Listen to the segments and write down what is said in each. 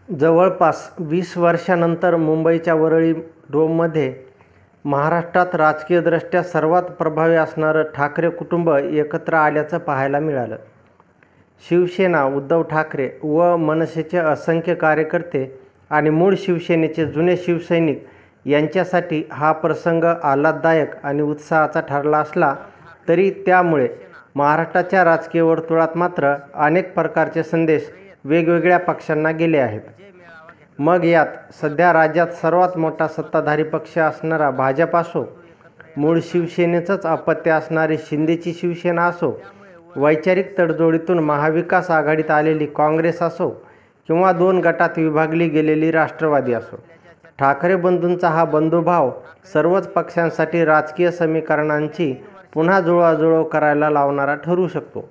जवळपास 20 वर्षांनंतर मुंबईच्या वरळी डोममध्ये महाराष्ट्रात राजकीयदृष्ट्या सर्वात प्रभावी असणारं ठाकरे कुटुंब एकत्र आल्याचं पाहायला मिळालं. शिवसेना, उद्धव ठाकरे व मनसेचे असंख्य कार्यकर्ते आणि मूळ शिवसेनेचे जुने शिवसैनिक यांच्यासाठी हा प्रसंग आल्हाददायक आणि उत्साहाचा ठरला असला तरी त्यामुळे महाराष्ट्राच्या राजकीय वर्तुळात मात्र अनेक प्रकारचे संदेश वेगवेगळ्या पक्षांना गेले आहेत. मग यात सध्या राज्यात सर्वात मोठा सत्ताधारी पक्ष असणारा भाजप असो, मूळ शिवसेनेचंच अपत्य असणारी शिंदेची शिवसेना असो, वैचारिक तडजोडीतून महाविकास आघाडीत आलेली काँग्रेस असो किंवा 2 गटात विभागली गेलेली राष्ट्रवादी असो, ठाकरे बंधूंचा हा बंधुभाव सर्वच पक्षांसाठी राजकीय समीकरणांची पुन्हा जुळवाजुळव करायला लावणारा ठरू शकतो.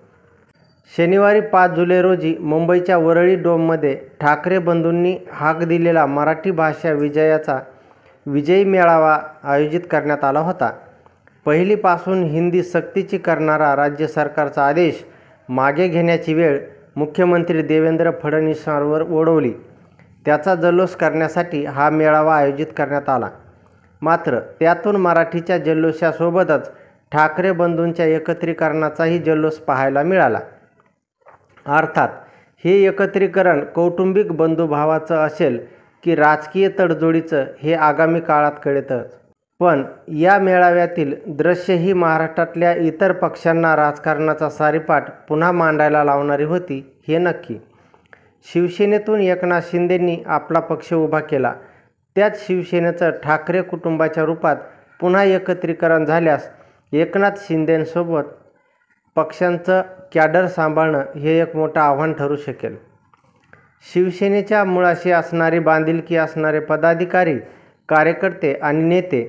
शनिवारी 5 जुलै रोजी मुंबईच्या वरळी डोममध्ये ठाकरे बंधूंनी हाक दिलेला मराठी भाषा विजयाचा विजयी मेळावा आयोजित करण्यात आला होता. पहिलीपासून हिंदी सक्तीची करणारा राज्य सरकारचा आदेश मागे घेण्याची वेळ मुख्यमंत्री देवेंद्र फडणवीसांवर ओढवली. त्याचा जल्लोष करण्यासाठी हा मेळावा आयोजित करण्यात आला. मात्र त्यातून मराठीच्या जल्लोषासोबतच ठाकरे बंधूंच्या एकत्रीकरणाचाही जल्लोष पाहायला मिळाला. अर्थात हे एकत्रीकरण कौटुंबिक बंधुभावाचं असेल की राजकीय तडजोडीचं हे आगामी काळात कळेतच. पण या मेळाव्यातील दृश्य ही महाराष्ट्रातल्या इतर पक्षांना राजकारणाचा सारीपाट पुन्हा मांडायला लावणारी होती हे नक्की. शिवसेनेतून एकनाथ शिंदेंनी आपला पक्ष उभा केला. त्याच शिवसेनेचं ठाकरे कुटुंबाच्या रूपात पुन्हा एकत्रीकरण झाल्यास एकनाथ शिंदेंसोबत पक्षांचं कॅडर सांभाळणं हे एक मोठं आव्हान ठरू शकेल. शिवसेनेच्या मुळाशी असणारी बांधिलकी असणारे पदाधिकारी, कार्यकर्ते आणि नेते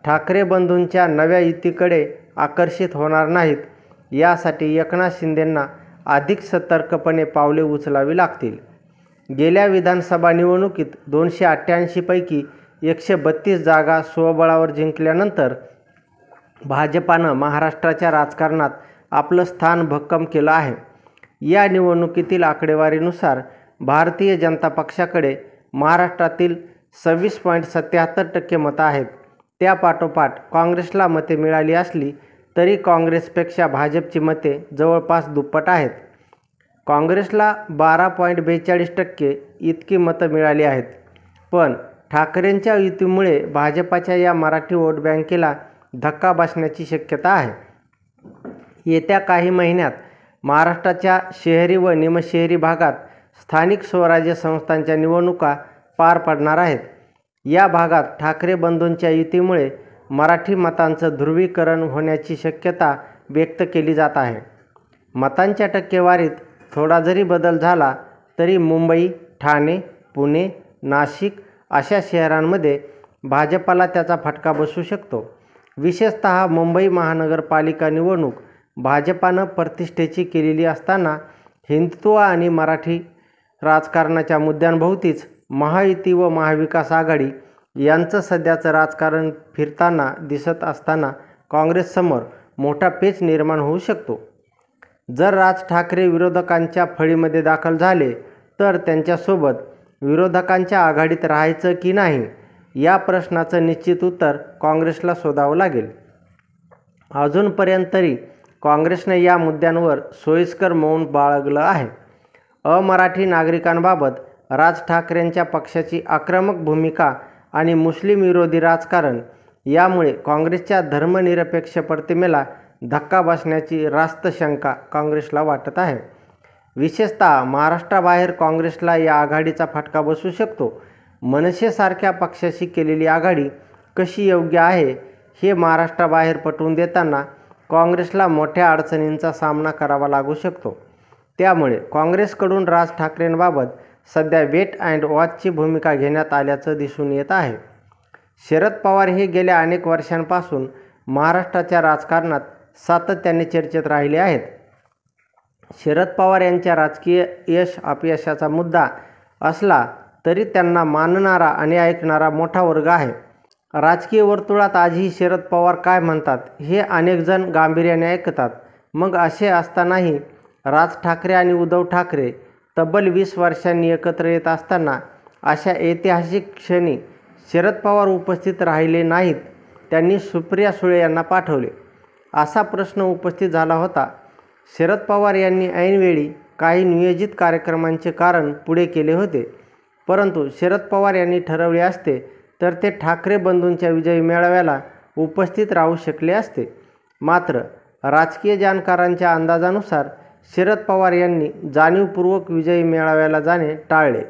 ठाकरे बंधूंच्या नव्या युतीकडे आकर्षित होणार नाहीत यासाठी एकनाथ शिंदेंना अधिक सतर्कपणे पावले उचलावी लागतील. गेल्या विधानसभा निवडणुकीत 288 पैकी 132 जागा स्वबळावर जिंकल्यानंतर भाजपानं महाराष्ट्राच्या राजकारणात आपलं स्थान भक्कम केलं आहे. या निवडणुकीतील आकडेवारीनुसार भारतीय जनता पक्षाकडे महाराष्ट्रातील 26.77% मतं आहेत. त्यापाठोपाठ काँग्रेसला मते मिळाली असली तरी काँग्रेसपेक्षा भाजपची मते जवळपास दुप्पट आहेत. काँग्रेसला 12.42% इतकी मतं मिळाली आहेत. पण ठाकरेंच्या युतीमुळे भाजपाच्या या मराठी वोट बँकेला धक्का बसण्याची शक्यता आहे. येत्या काही महिन्यात महाराष्ट्राच्या शहरी व निमशहरी भागात स्थानिक स्वराज्य संस्थांच्या निवडणुका पार पडणार आहेत. या भागात ठाकरे बंधूंच्या युतीमुळे मराठी मतांचं ध्रुवीकरण होण्याची शक्यता व्यक्त केली जात आहे. मतांच्या टक्केवारीत थोडा जरी बदल झाला तरी मुंबई, ठाणे, पुणे, नाशिक अशा शहरांमध्ये भाजपाला त्याचा फटका बसू शकतो. विशेषतः मुंबई महानगरपालिका निवडणूक भाजपानं प्रतिष्ठेची केलेली असताना हिंदुत्व आणि मराठी राजकारणाच्या मुद्द्यांभोवतीच महायुती व महाविकास आघाडी यांचं सध्याचं राजकारण फिरताना दिसत असताना काँग्रेससमोर मोठा पेच निर्माण होऊ शकतो. जर राज ठाकरे विरोधकांच्या फळीमध्ये दाखल झाले तर त्यांच्यासोबत विरोधकांच्या आघाडीत राहायचं की नाही या प्रश्नाचं निश्चित उत्तर काँग्रेसला शोधावं लागेल. अजूनपर्यंत तरी काँग्रेसने या मुद्द्यांवर सोयीस्कर मौन बाळगलं आहे. अमराठी नागरिकांबाबत राज ठाकरेंच्या पक्षाची आक्रमक भूमिका आणि मुस्लिम विरोधी राजकारण यामुळे काँग्रेसच्या धर्मनिरपेक्ष प्रतिमेला धक्का बसण्याची रास्त शंका काँग्रेसला वाटत आहे. विशेषतः महाराष्ट्राबाहेर काँग्रेसला या आघाडीचा फटका बसू शकतो. मनसेसारख्या पक्षाशी केलेली आघाडी कशी योग्य आहे हे महाराष्ट्राबाहेर पटवून देताना काँग्रेसला मोठ्या अडचणींचा सामना करावा लागू शकतो. त्यामुळे काँग्रेसकडून राज ठाकरेंबाबत सध्या वेट अँड वॉचची भूमिका घेण्यात आल्याचं दिसून येत आहे. शरद पवार हे गेल्या अनेक वर्षांपासून महाराष्ट्राच्या राजकारणात सातत्याने चर्चेत राहिले आहेत. शरद पवार यांच्या राजकीय यश अपयशाचा मुद्दा असला तरी त्यांना मानणारा आणि ऐकणारा मोठा वर्ग आहे. राजकीय वर्तुळात आजही शरद पवार काय म्हणतात हे अनेक जण गांभीर्याने ऐकतात. मग असे असतानाही राज ठाकरे आणि उद्धव ठाकरे तब्बल 20 वर्षांनी एकत्र येत असताना अशा ऐतिहासिक क्षणी शरद पवार उपस्थित राहिले नाहीत. त्यांनी सुप्रिया सुळे यांना पाठवले, असा प्रश्न उपस्थित झाला होता. शरद पवार यांनी ऐनवेळी काही नियोजित कार्यक्रमांचे कारण पुढे केले होते, परंतु शरद पवार यांनी ठरवले असते तर ते ठाकरे बंधूंच्या विजयी मेळाव्याला उपस्थित राहू शकले असते. मात्र राजकीय जाणकारांच्या अंदाजानुसार शरद पवार यांनी जाणीवपूर्वक विजयी मेळाव्याला जाणे टाळले.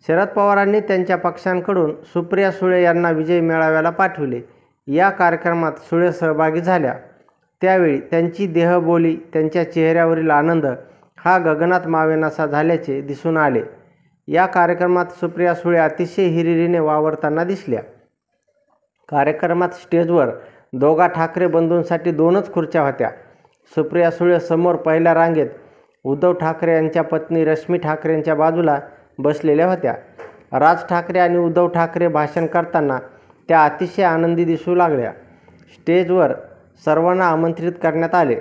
शरद पवारांनी त्यांच्या पक्षांकडून सुप्रिया सुळे यांना विजयी मेळाव्याला पाठविले. या कार्यक्रमात सुळे सहभागी झाल्या. त्यावेळी त्यांची देहबोली, त्यांच्या चेहऱ्यावरील आनंद हा गगनात मावेनासा झाल्याचे दिसून आले. या कार्यक्रमात सुप्रिया सुळे अतिशय हिरिरीने वावरताना दिसल्या. कार्यक्रमात स्टेजवर दोघा ठाकरे बंधूंसाठी 2च खुर्च्या होत्या. सुप्रिया सुळे समोर पहिल्या रांगेत उद्धव ठाकरे यांच्या पत्नी रश्मी ठाकरेंच्या बाजूला बसलेल्या होत्या. राज ठाकरे आणि उद्धव ठाकरे भाषण करताना त्या अतिशय आनंदी दिसू लागल्या. स्टेजवर सर्वांना आमंत्रित करण्यात आले.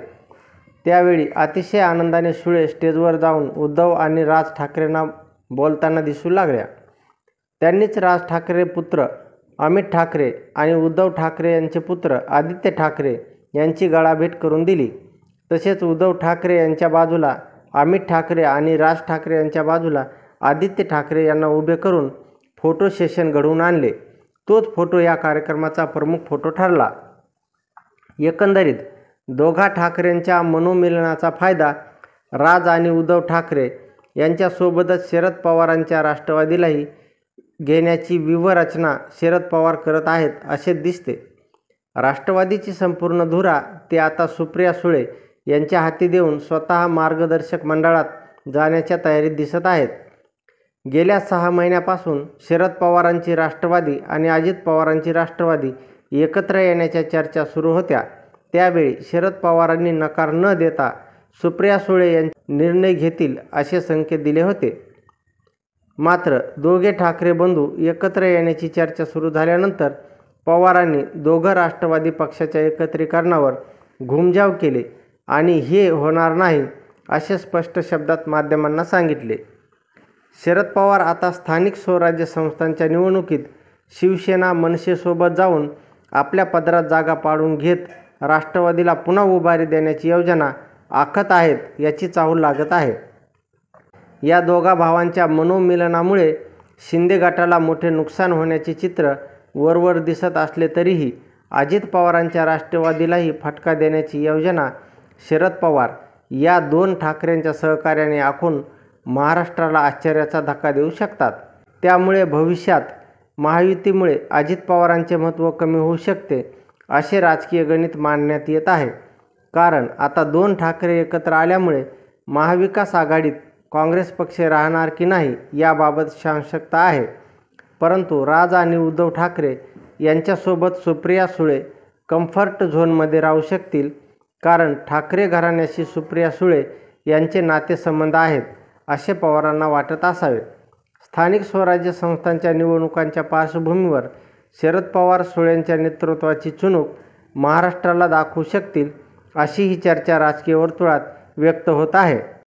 त्यावेळी अतिशय आनंदाने सुळे स्टेजवर जाऊन उद्धव आणि राज ठाकरेंना बोलताना दिसू लागल्या. त्यांनीच राज ठाकरे पुत्र अमित ठाकरे आणि उद्धव ठाकरे यांचे पुत्र आदित्य ठाकरे यांची गळाभेट करून दिली. तसेच उद्धव ठाकरे यांच्या बाजूला अमित ठाकरे आणि राज ठाकरे यांच्या बाजूला आदित्य ठाकरे यांना उभे करून फोटो सेशन घडवून आणले. तोच फोटो या कार्यक्रमाचा प्रमुख फोटो ठरला. एकंदरीत दोघा ठाकरेंच्या मनोमिलनाचा फायदा राज आणि उद्धव ठाकरे यांच्यासोबतच शरद पवारांच्या राष्ट्रवादीलाही घेण्याची व्यूहरचना शरद पवार करत आहेत असे दिसते. राष्ट्रवादीची संपूर्ण धुरा ते आता सुप्रिया सुळे यांच्या हाती देऊन स्वतः मार्गदर्शक मंडळात जाण्याच्या तयारीत दिसत आहेत. गेल्या 6 महिन्यापासून शरद पवारांची राष्ट्रवादी आणि अजित पवारांची राष्ट्रवादी एकत्र येण्याच्या चर्चा सुरू होत्या. त्यावेळी शरद पवारांनी नकार न देता सुप्रिया सुळे यांचे निर्णय घेतील असे संकेत दिले होते. मात्र दोघे ठाकरे बंधू एकत्र येण्याची चर्चा सुरू झाल्यानंतर पवारांनी दोघं राष्ट्रवादी पक्षाच्या एकत्रीकरणावर घुमजाव केले आणि हे होणार नाही असे स्पष्ट शब्दात माध्यमांना सांगितले. शरद पवार आता स्थानिक स्वराज्य संस्थांच्या निवडणुकीत शिवसेना मनसेसोबत जाऊन आपल्या पदरात जागा पाडून घेत राष्ट्रवादीला पुन्हा उभारी देण्याची योजना आखत आहेत याची चाहूल लागत आहे. या दोघा भावांच्या मनोमिलनामुळे शिंदे गटाला मोठे नुकसान होण्याचे चित्र वरवर दिसत असले तरीही अजित पवारांच्या राष्ट्रवादीलाही फटका देण्याची योजना शरद पवार या 2 ठाकरेंच्या सहकार्याने आखून महाराष्ट्राला आश्चर्याचा धक्का देऊ शकतात. त्यामुळे भविष्यात महायुतीमुळे अजित पवारांचे महत्त्व कमी होऊ शकते असे राजकीय गणित मांडण्यात येत आहे. कारण आता 2 ठाकरे एकत्र आल्यामुळे महाविकास आघाडीत काँग्रेस पक्ष राहणार की नाही याबाबत साशंकता आहे. परंतु राज आणि उद्धव ठाकरे यांच्यासोबत सुप्रिया सुळे कम्फर्ट झोनमध्ये राहू शकतील. कारण ठाकरे घराण्याशी सुप्रिया सुळे यांचे नातेसंबंध आहेत असे पवारांना वाटत असावे. स्थानिक स्वराज्य संस्थांच्या निवडणुकांच्या पार्श्वभूमीवर शरद पवार सुळेंच्या नेतृत्वाची चुणूक महाराष्ट्राला दाखवू शकतील अशी ही चर्चा राजकीय वर्तुळात व्यक्त होत आहे.